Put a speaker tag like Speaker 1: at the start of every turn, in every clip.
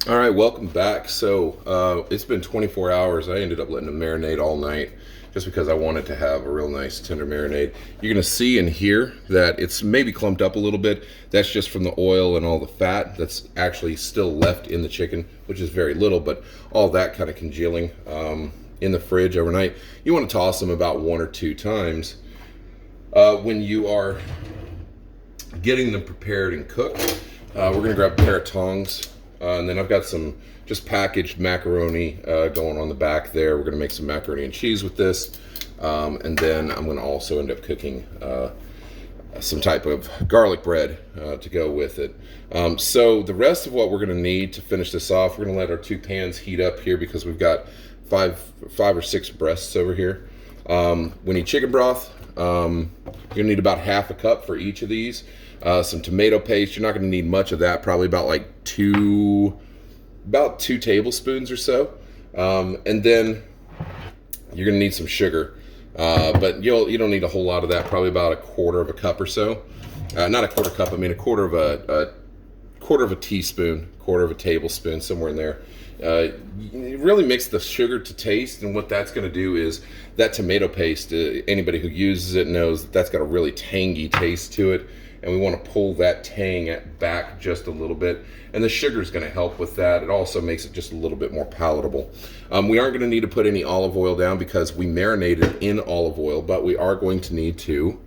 Speaker 1: All right, welcome back. So it's been 24 hours. I ended up letting them marinate all night just because I wanted to have a real nice tender marinade. You're going to see and hear that it's maybe clumped up a little bit. That's just from the oil and all the fat that's actually still left in the chicken, which is very little, but all that kind of congealing in the fridge overnight. You want to toss them about 1 or 2 times when you are getting them prepared and cooked. We're going to grab a pair of tongs. And then I've got some just packaged macaroni going on the back there. We're going to make some macaroni and cheese with this. And then I'm going to also end up cooking some type of garlic bread to go with it. So the rest of what we're going to need to finish this off, we're going to let our 2 pans heat up here because we've got five or six breasts over here. We need chicken broth. You're going to need about half a cup for each of these. Some tomato paste. You're not going to need much of that. Probably about like two tablespoons or so. And then you're going to need some sugar. But you don't need a whole lot of that. Probably about a quarter of a cup or so. Not a quarter cup. I mean a quarter of a teaspoon, quarter of a tablespoon, somewhere in there. You really mix the sugar to taste, and what that's going to do is that tomato paste. Anybody who uses it knows that's got a really tangy taste to it. And we want to pull that tang back just a little bit. And the sugar is going to help with that. It also makes it just a little bit more palatable. We aren't going to need to put any olive oil down because we marinated in olive oil, but we are going to need to,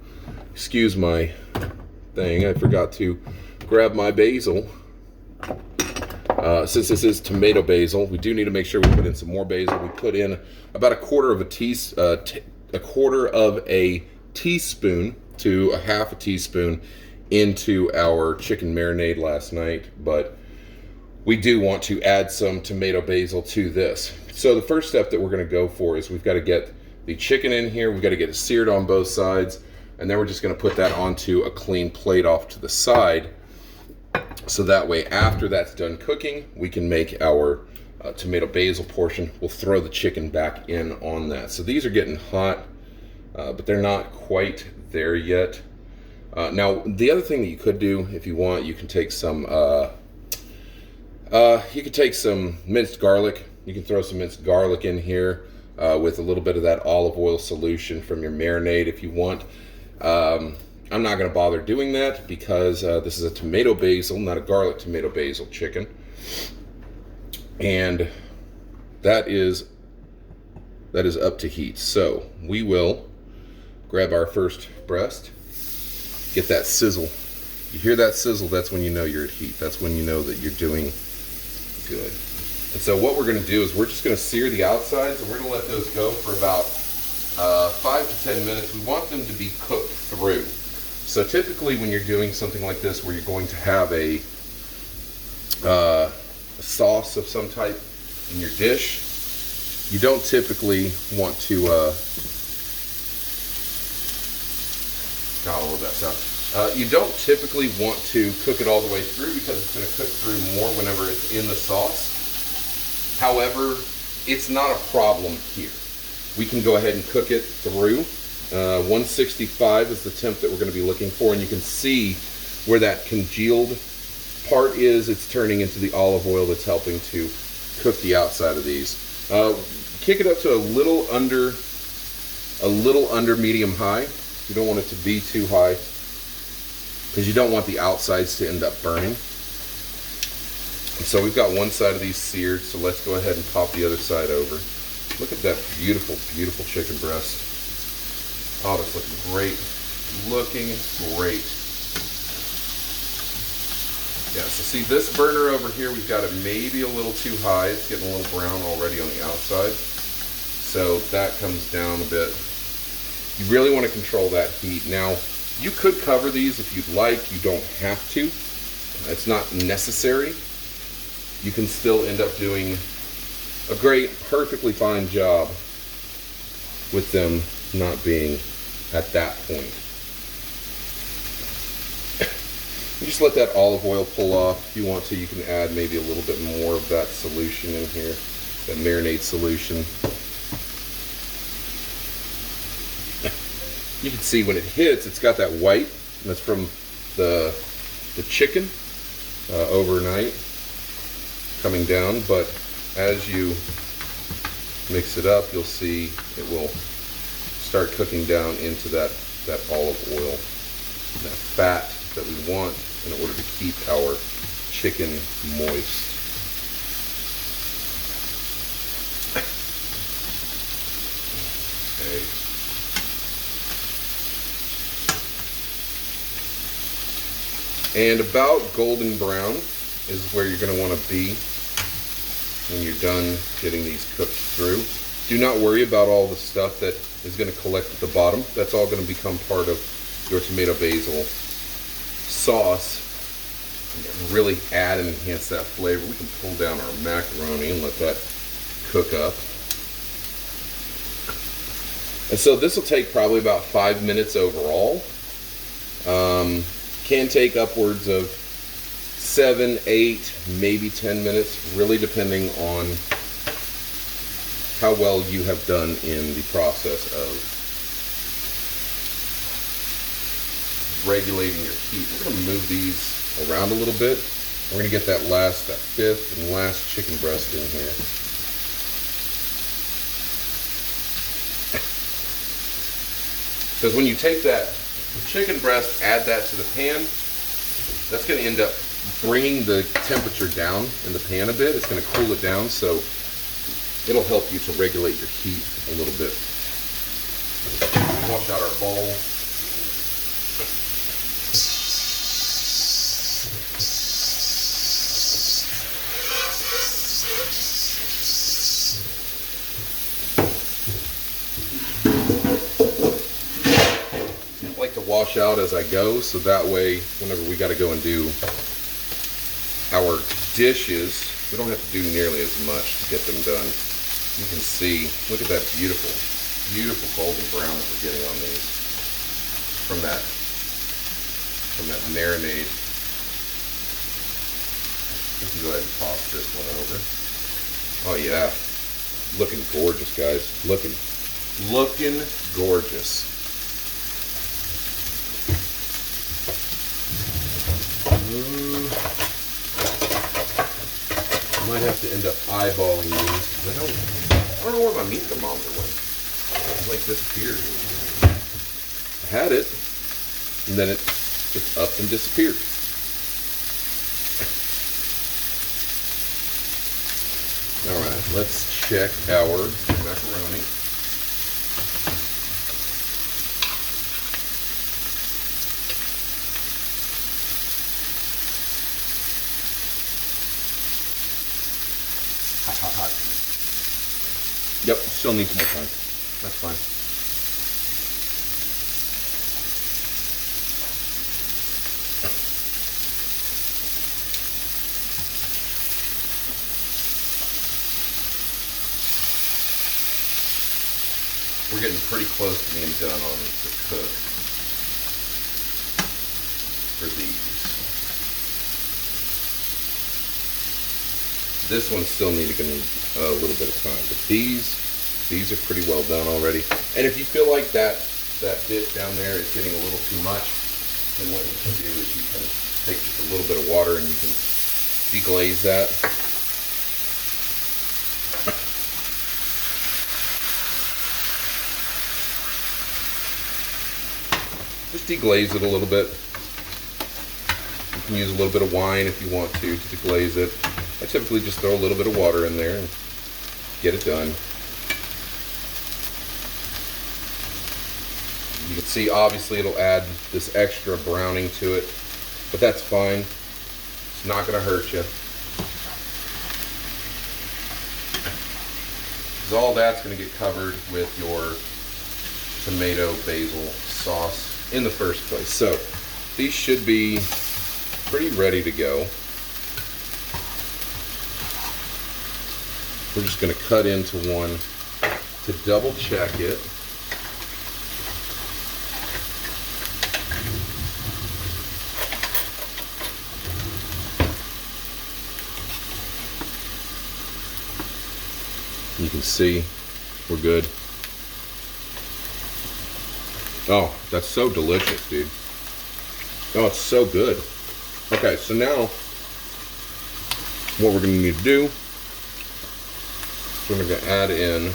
Speaker 1: excuse my thing, I forgot to grab my basil. Since this is tomato basil, we do need to make sure we put in some more basil. We put in about a quarter of a teaspoon to a half a teaspoon into our chicken marinade last night, but we do want to add some tomato basil to this. So the first step that we're going to go for is we've got to get the chicken in here. We've got to get it seared on both sides, and then we're just going to put that onto a clean plate off to the side. So that way, after that's done cooking, we can make our tomato basil portion. We'll throw the chicken back in on that. So these are getting hot, but they're not quite there yet. Now, the other thing that you could do, if you want, you can take some minced garlic. You can throw some minced garlic in here with a little bit of that olive oil solution from your marinade if you want. I'm not going to bother doing that because this is a tomato basil, not a garlic tomato basil chicken. And that is up to heat. So we will grab our first breast, get that sizzle. You hear that sizzle, that's when you know you're at heat. That's when you know that you're doing good. And so what we're going to do is we're just going to sear the outsides, and we're going to let those go for about 5 to 10 minutes. We want them to be cooked through. So typically when you're doing something like this where you're going to have a sauce of some type in your dish, you don't typically want to you don't typically want to cook it all the way through because it's going to cook through more whenever it's in the sauce. However, it's not a problem here. We can go ahead and cook it through. 165 is the temp that we're going to be looking for, and you can see where that congealed part is. It's turning into the olive oil that's helping to cook the outside of these. Kick it up to a little under medium high. You don't want it to be too high because you don't want the outsides to end up burning. And so we've got one side of these seared, so let's go ahead and pop the other side over. Look at that beautiful, beautiful chicken breast. Oh, that's looking great. Looking great. Yeah, so see this burner over here, we've got it maybe a little too high. It's getting a little brown already on the outside. So that comes down a bit. You really want to control that heat. Now, you could cover these if you'd like. You don't have to. It's not necessary. You can still end up doing a great, perfectly fine job with them not being at that point. You just let that olive oil pull off. If you want to, you can add maybe a little bit more of that solution in here, that marinade solution. You can see when it hits, it's got that white, and that's from the chicken overnight. coming down, but as you mix it up, you'll see it will start cooking down into that olive oil, that fat that we want in order to keep our chicken moist. Okay. And about golden brown is where you're going to want to be when you're done getting these cooked through. Do not worry about all the stuff that is going to collect at the bottom. That's all going to become part of your tomato basil sauce and really add and enhance that flavor. We can pull down our macaroni and let that cook up. And so this will take probably about 5 minutes overall. Can take upwards of 7, 8, maybe 10 minutes, really depending on how well you have done in the process of regulating your heat. We're going to move these around a little bit. We're going to get that fifth and last chicken breast in here. Because when you take that chicken breast, add that to the pan, that's going to end up bringing the temperature down in the pan a bit. It's going to cool it down, so it'll help you to regulate your heat a little bit. Wash out our bowl. Wash out as I go, so that way whenever we got to go and do our dishes, we don't have to do nearly as much to get them done. You can see, look at that beautiful golden brown that we're getting on these from that marinade. We can go ahead and toss this one over. Oh yeah, looking gorgeous, guys. Looking gorgeous. I might have to end up eyeballing these because I don't know where my meat thermometer went. It's like disappeared. I had it, and then it just up and disappeared. All right, let's check our macaroni. Hot. Yep, still needs more time. That's fine. We're getting pretty close to being done on the cook for these. This one still needs a little bit of time, but these are pretty well done already. And if you feel like that bit down there is getting a little too much, then what you can do is you can take just a little bit of water and you can deglaze that. Just deglaze it a little bit. You can use a little bit of wine if you want to deglaze it. I typically just throw a little bit of water in there and get it done. You can see obviously it'll add this extra browning to it, but that's fine. It's not going to hurt you. Because all that's going to get covered with your tomato basil sauce in the first place. So these should be pretty ready to go. We're just going to cut into one to double check it. You can see we're good. Oh, that's so delicious, dude. Oh, it's so good. Okay, so now what we're going to need to do is we're going to add in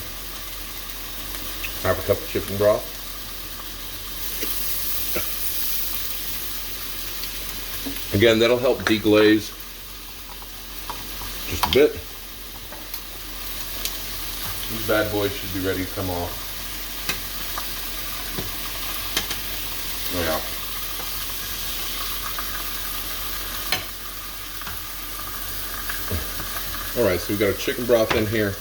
Speaker 1: half a cup of chicken broth. Again, that'll help deglaze just a bit. These bad boys should be ready to come off. Oh yeah. Alright, so we've got our chicken broth in here.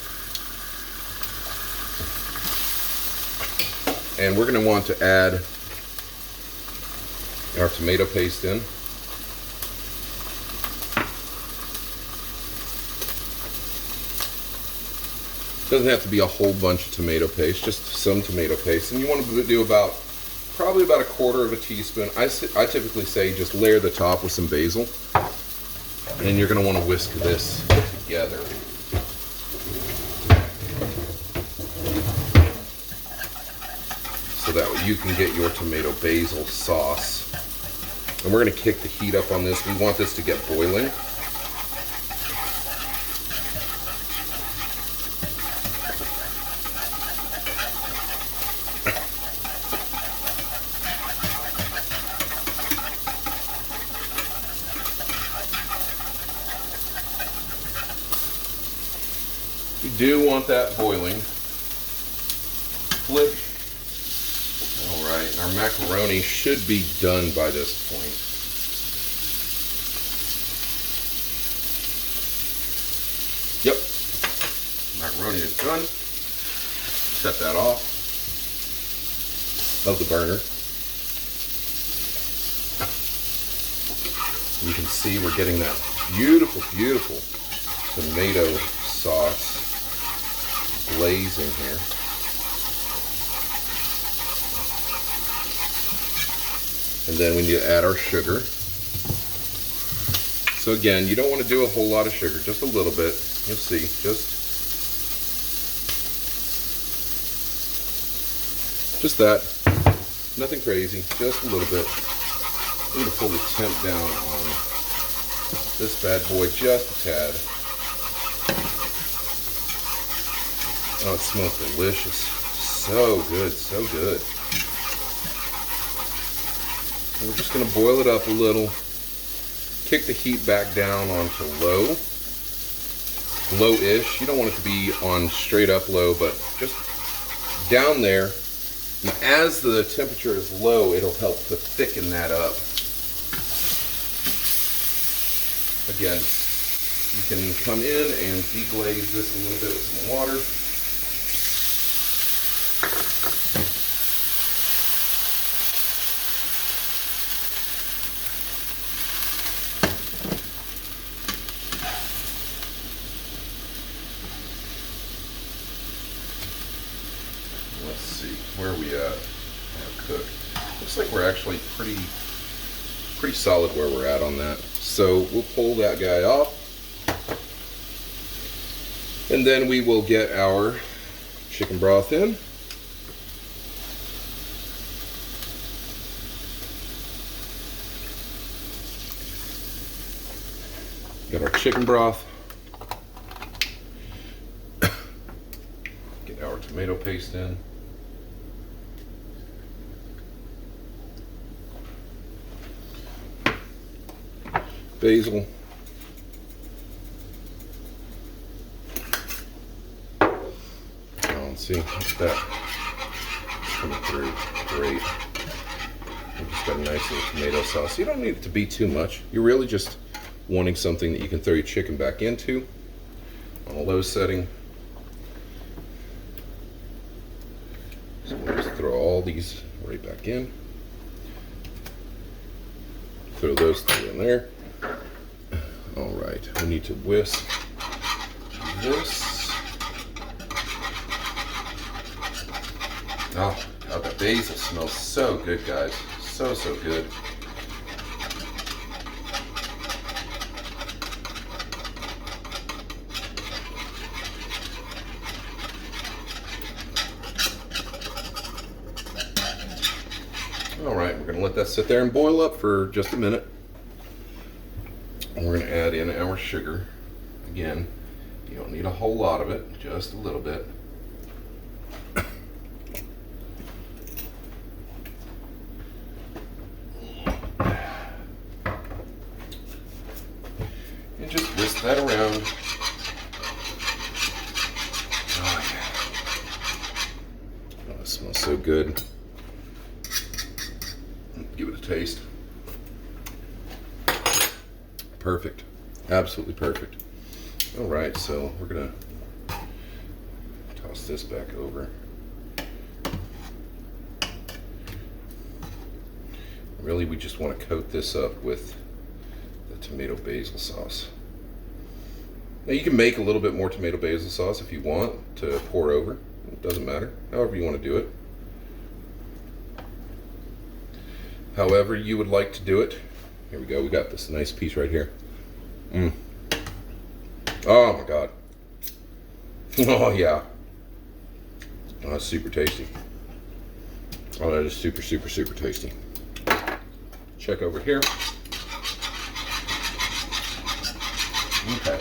Speaker 1: And we're going to want to add our tomato paste in. Doesn't have to be a whole bunch of tomato paste, just some tomato paste. And you want to do probably about a quarter of a teaspoon. I typically say just layer the top with some basil. And you're going to want to whisk this together. So that you can get your tomato basil sauce. And we're going to kick the heat up on this. We want this to get boiling. You do want that boiling. Flip. Alright, our macaroni should be done by this point. Yep. Macaroni is done. Set that off of the burner. You can see we're getting that beautiful, beautiful tomato sauce blazing here. And then we need to add our sugar. So again, you don't want to do a whole lot of sugar, just a little bit. You'll see, just that. Nothing crazy, just a little bit. I'm going to pull the temp down on this bad boy just a tad. Oh, it smells delicious. So good, so good. And we're just going to boil it up a little. Kick the heat back down onto low. Low-ish. You don't want it to be on straight up low, but just down there. And as the temperature is low, it'll help to thicken that up. Again, you can come in and deglaze this a little bit with some water. Let's see, where are we at? Cook. Looks like we're actually pretty solid where we're at on that. So we'll pull that guy off. And then we will get our chicken broth in. Got our chicken broth. Get our tomato paste in. Basil. Oh, see, that coming through great. We just got a nice little tomato sauce. You don't need it to be too much. You're really just wanting something that you can throw your chicken back into on a low setting. So we'll just throw all these right back in. Throw those two in there. All right, we need to whisk this. Oh, God, the basil smells so good, guys. So, so good. All right, we're gonna let that sit there and boil up for just a minute. And we're gonna add in our sugar. Again, you don't need a whole lot of it, just a little bit. And just whisk that around. Oh, yeah. Oh, it smells so good. Give it a taste. Perfect. Absolutely perfect. All right, so we're gonna toss this back over. Really, we just want to coat this up with the tomato basil sauce. Now you can make a little bit more tomato basil sauce if you want to pour over. It doesn't matter, however you want to do it. However you would like to do it. Here we go, we got this nice piece right here. Oh my God. Oh yeah. Oh, that's super tasty. Oh, that is super, super, super tasty. Check over here. Okay.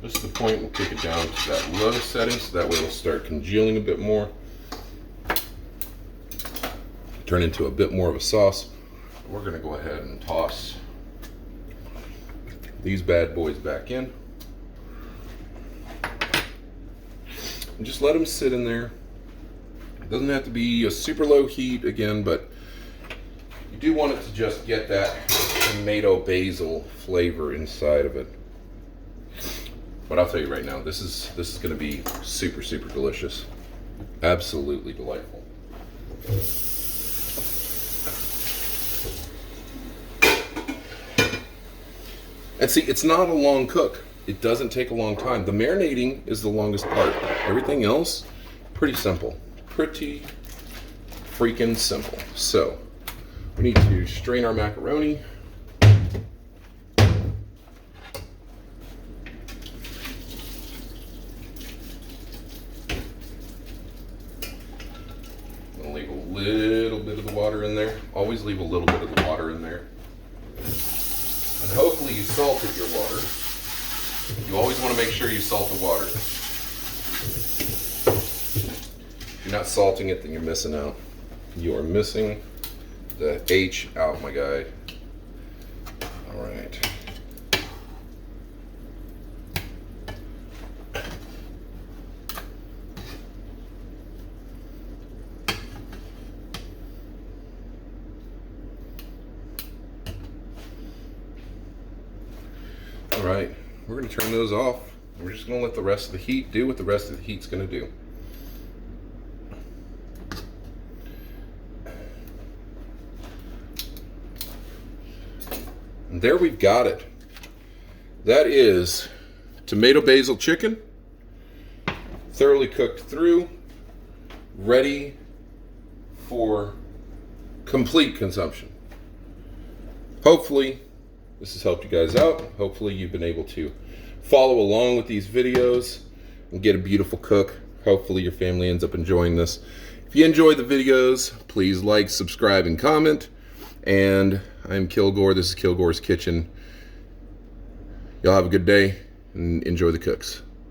Speaker 1: This is the point, we'll kick it down to that low setting so that way it'll start congealing a bit more. Turn into a bit more of a sauce. We're gonna go ahead and toss these bad boys back in. And just let them sit in there. It doesn't have to be a super low heat again, but you do want it to just get that tomato basil flavor inside of it. But I'll tell you right now, this is gonna be super, super delicious. Absolutely delightful. And see, it's not a long cook. It doesn't take a long time. The marinating is the longest part. Everything else, pretty simple. Pretty freaking simple. So, we need to strain our macaroni. I'll leave a little bit of the water in there. Always leave a little bit of the water in there. And hopefully you salted your water. You always want to make sure you salt the water. If you're not salting it, then you're missing out. You are missing the H out, my guy. All right. All right, we're going to turn those off. We're just going to let the rest of the heat do what the rest of the heat's going to do. And there we've got it. That is tomato basil chicken, thoroughly cooked through, ready for complete consumption. Hopefully this has helped you guys out. Hopefully you've been able to follow along with these videos and get a beautiful cook. Hopefully your family ends up enjoying this. If you enjoy the videos, please like, subscribe, and comment. And I'm Kilgore. This is Kilgore's Kitchen. Y'all have a good day and enjoy the cooks.